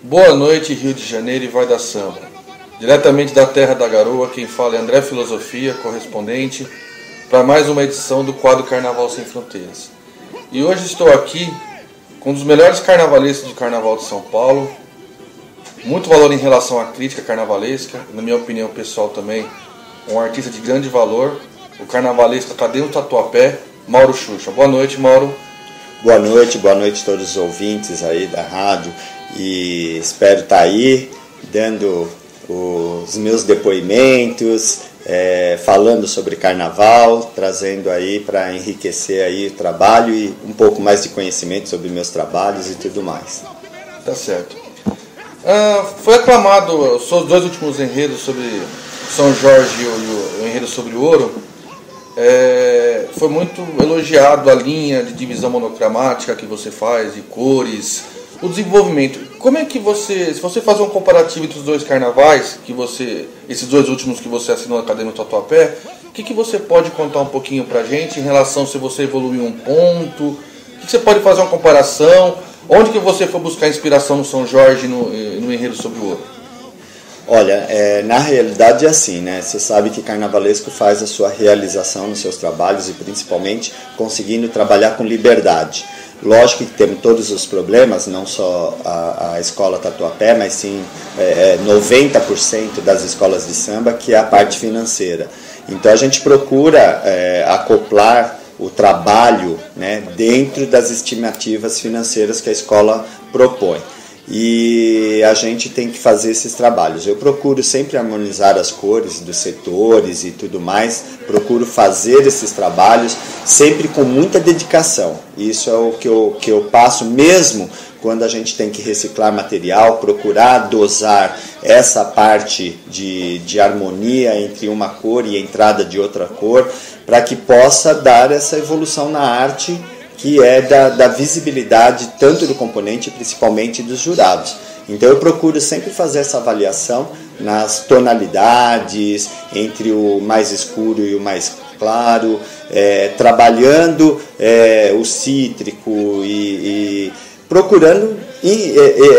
Boa noite, Rio de Janeiro e Vai da Samba. Diretamente da Terra da Garoa, quem fala é André Filosofia, correspondente, para mais uma edição do quadro Carnaval Sem Fronteiras. E hoje estou aqui com um dos melhores carnavalescos do Carnaval de São Paulo, muito valor em relação à crítica carnavalesca, na minha opinião pessoal também, um artista de grande valor, o carnavalesco Acadêmico Tatuapé, Mauro Xuxa. Boa noite, Mauro. Boa noite a todos os ouvintes aí da rádio e espero estar aí dando os meus depoimentos, falando sobre carnaval, trazendo aí para enriquecer aí o trabalho e um pouco mais de conhecimento sobre meus trabalhos e tudo mais. Tá certo. Foi aclamado os seus dois últimos enredos sobre São Jorge e o enredo sobre o ouro. Foi muito elogiado a linha de divisão monocromática que você faz, de cores, o desenvolvimento. Como é que se você fazer um comparativo entre os dois carnavais, esses dois últimos que você assinou na Acadêmico Tatuapé, o que você pode contar um pouquinho pra gente em relação se você evoluiu um ponto, o que você pode fazer uma comparação, onde que você foi buscar inspiração no São Jorge no enredo sobre o ouro? Olha, na realidade é assim, né? Você sabe que carnavalesco faz a sua realização nos seus trabalhos e principalmente conseguindo trabalhar com liberdade. Lógico que temos todos os problemas, não só a escola Tatuapé, mas sim 90% das escolas de samba, que é a parte financeira. Então a gente procura acoplar o trabalho, né, dentro das estimativas financeiras que a escola propõe. E a gente tem que fazer esses trabalhos. Eu procuro sempre harmonizar as cores dos setores e tudo mais, procuro fazer esses trabalhos sempre com muita dedicação. Isso é o que eu passo mesmo quando a gente tem que reciclar material, procurar dosar essa parte de harmonia entre uma cor e a entrada de outra cor, para que possa dar essa evolução na arte, que é da visibilidade tanto do componente, principalmente dos jurados. Então eu procuro sempre fazer essa avaliação nas tonalidades, entre o mais escuro e o mais claro, trabalhando o cítrico e procurando,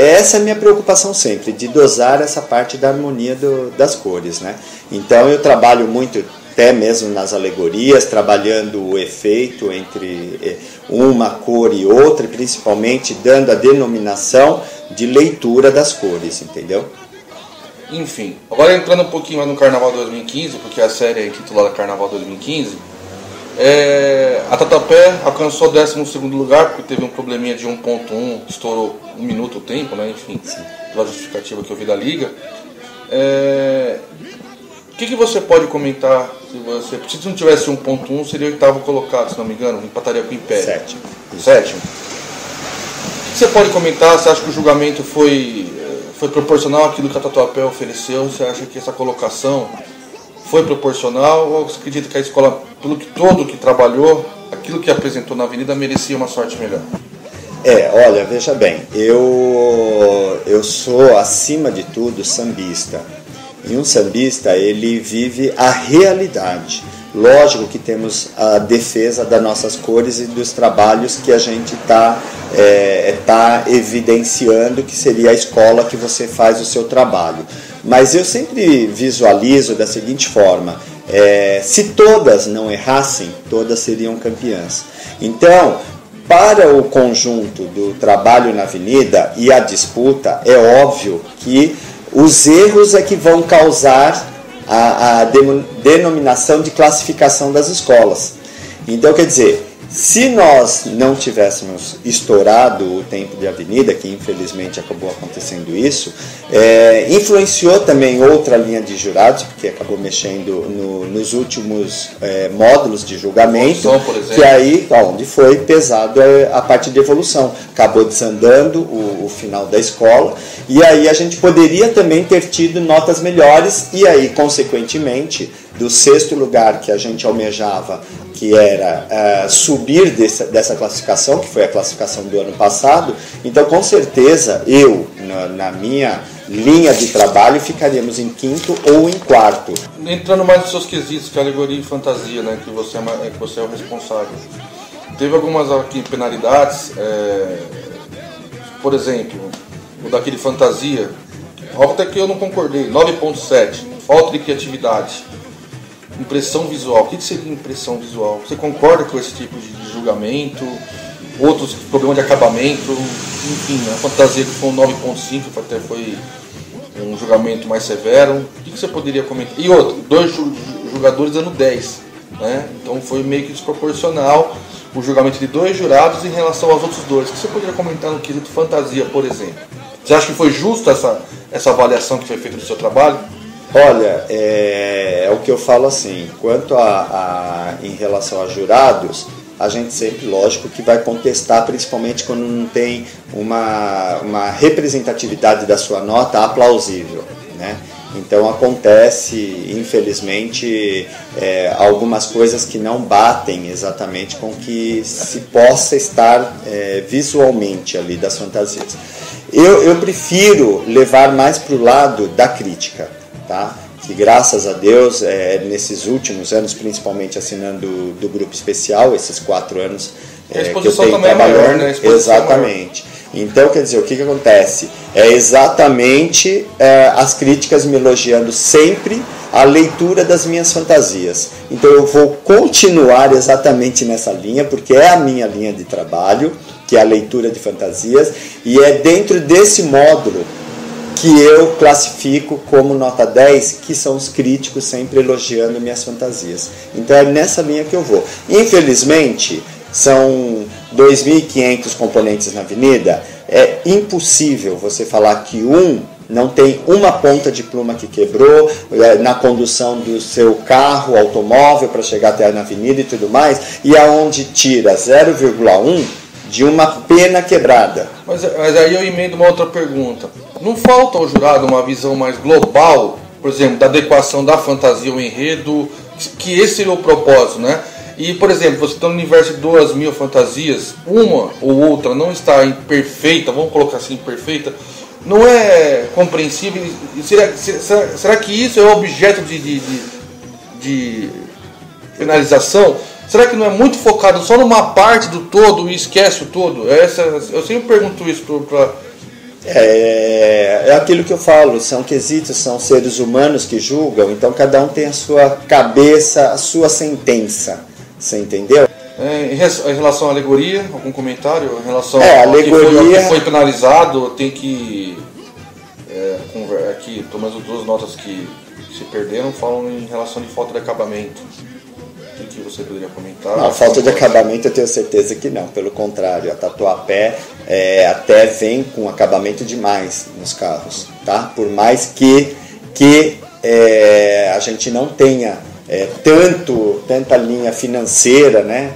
essa é a minha preocupação sempre, de dosar essa parte da harmonia das cores, né? Então eu trabalho muito, até mesmo nas alegorias, trabalhando o efeito entre uma cor e outra, principalmente dando a denominação de leitura das cores, entendeu? Enfim, agora entrando um pouquinho mais no Carnaval 2015, porque a série é intitulada Carnaval 2015, a Tatuapé alcançou o 12º lugar, porque teve um probleminha de 1.1, estourou 1 minuto o tempo, né? Enfim, pela justificativa que eu vi da Liga. O que você pode comentar? Se não tivesse 1.1, seria o 8º colocado, se não me engano, empataria com o Império. Sétimo. O que você pode comentar? Você acha que o julgamento foi proporcional àquilo que a Tatuapé ofereceu? Você acha que essa colocação foi proporcional? Ou você acredita que a escola, pelo que todo que trabalhou, aquilo que apresentou na Avenida, merecia uma sorte melhor? Olha, veja bem, eu sou, acima de tudo, sambista. E um sambista, ele vive a realidade. Lógico que temos a defesa das nossas cores e dos trabalhos que a gente está evidenciando, que seria a escola que você faz o seu trabalho. Mas eu sempre visualizo da seguinte forma, se todas não errassem, todas seriam campeãs. Então, para o conjunto do trabalho na Avenida e a disputa, é óbvio que os erros é que vão causar a denominação de classificação das escolas. Então, quer dizer, se nós não tivéssemos estourado o tempo de Avenida, que infelizmente acabou acontecendo isso, influenciou também outra linha de jurados, porque acabou mexendo nos últimos módulos de julgamento, que aí onde foi pesado a parte de evolução. Acabou desandando o final da escola, e aí a gente poderia também ter tido notas melhores, e aí, consequentemente, do 6º lugar que a gente almejava, que era subir dessa classificação, que foi a classificação do ano passado, então com certeza eu, na minha linha de trabalho, ficaríamos em 5º ou em 4º. Entrando mais nos seus quesitos, que é alegoria e fantasia, né, que você é o responsável. Teve algumas aqui penalidades, por exemplo, o daquele fantasia, até que eu não concordei, 9.7, falta de criatividade. Impressão visual, o que seria impressão visual? Você concorda com esse tipo de julgamento? Outros problemas de acabamento, enfim, a fantasia que foi um 9.5, até foi um julgamento mais severo. O que você poderia comentar? E outro, 2 jogadores dando 10, né? Então foi meio que desproporcional o julgamento de 2 jurados em relação aos outros 2. O que você poderia comentar no quesito fantasia, por exemplo? Você acha que foi justa essa avaliação que foi feita do seu trabalho? Olha, é o que eu falo assim, quanto em relação a jurados, a gente sempre, lógico, que vai contestar, principalmente quando não tem uma representatividade da sua nota aplausível, né? Então acontece, infelizmente, algumas coisas que não batem exatamente com o que se possa estar visualmente ali das fantasias. Eu prefiro levar mais para o lado da crítica, tá? Que graças a Deus, nesses últimos anos, principalmente assinando do grupo especial, esses 4 anos a exposição que eu tenho também trabalhando, é maior, né? Exatamente. Então, quer dizer, o que acontece? É exatamente as críticas me elogiando sempre a leitura das minhas fantasias. Então eu vou continuar exatamente nessa linha, porque é a minha linha de trabalho, que é a leitura de fantasias, e é dentro desse módulo que eu classifico como nota 10, que são os críticos sempre elogiando minhas fantasias. Então é nessa linha que eu vou. Infelizmente, são 2.500 componentes na avenida, é impossível você falar que não tem uma ponta de pluma que quebrou na condução do seu carro, automóvel, para chegar até na avenida e tudo mais, e aonde tira 0,1 de uma pena quebrada. Mas aí eu emendo uma outra pergunta. Não falta ao jurado uma visão mais global, por exemplo, da adequação da fantasia ao enredo, que esse é o propósito, né? E, por exemplo, você está no universo de 2.000 fantasias, uma ou outra não está perfeita, vamos colocar assim, perfeita, não é compreensível. Será que isso é objeto de penalização? Será que não é muito focado só numa parte do todo e esquece o todo? Eu sempre pergunto isso para... É aquilo que eu falo, são quesitos, são seres humanos que julgam, então cada um tem a sua cabeça, a sua sentença, você entendeu? Em relação à alegoria, algum comentário? Em relação alegoria... que foi penalizado, tem que... aqui, pelo menos 2 notas que se perderam falam em relação de falta de acabamento. O que você poderia comentar? Não, falta de acabamento eu tenho certeza que não, pelo contrário, a Tatuapé até vem com acabamento demais nos carros, tá? Por mais que a gente não tenha tanta linha financeira, né,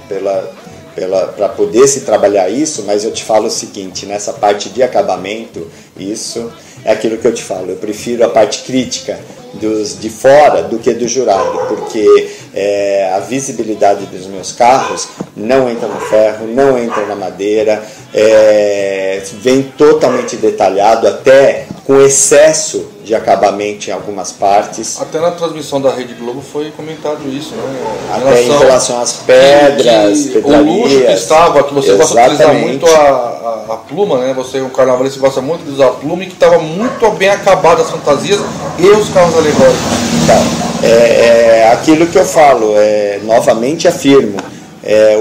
para poder se trabalhar isso, mas eu te falo o seguinte, nessa parte de acabamento, isso é aquilo que eu te falo, eu prefiro a parte crítica de fora do que do jurado, porque a visibilidade dos meus carros não entra no ferro, não entra na madeira, vem totalmente detalhado, até com excesso de acabamento em algumas partes. Até na transmissão da Rede Globo foi comentado isso, né? Até em relação às pedras, pedrarias. O luxo que estava, que você gosta de utilizar muito a pluma, né? Você, um carnavalista, gosta muito de usar a pluma, e que estava muito bem acabado as fantasias e os carros alegóricos. Então, aquilo que eu falo, novamente afirmo,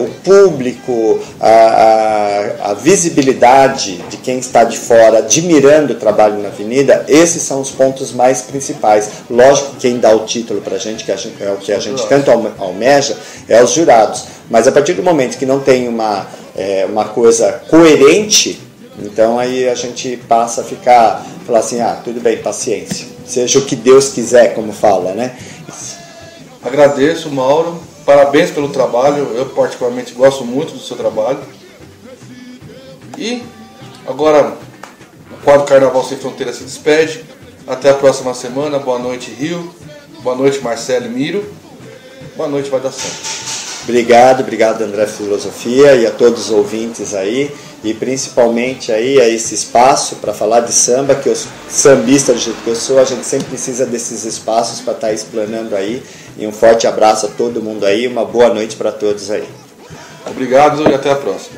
o público, a visibilidade de quem está de fora admirando o trabalho na avenida, esses são os pontos mais principais. Lógico que quem dá o título para a gente, que é o que a gente tanto almeja, é os jurados. Mas a partir do momento que não tem uma coisa coerente, então aí a gente passa a falar assim, tudo bem, paciência, seja o que Deus quiser, como fala, né? Agradeço, Mauro. Parabéns pelo trabalho, eu particularmente gosto muito do seu trabalho. E agora o quadro Carnaval Sem Fronteiras se despede. Até a próxima semana. Boa noite, Rio. Boa noite, Marcelo e Miro. Boa noite, vai dar certo. Obrigado André Filosofia e a todos os ouvintes aí, e principalmente aí a esse espaço para falar de samba, que eu sambista do jeito que eu sou, a gente sempre precisa desses espaços para estar explanando aí, e um forte abraço a todo mundo aí, uma boa noite para todos aí. Obrigado e até a próxima.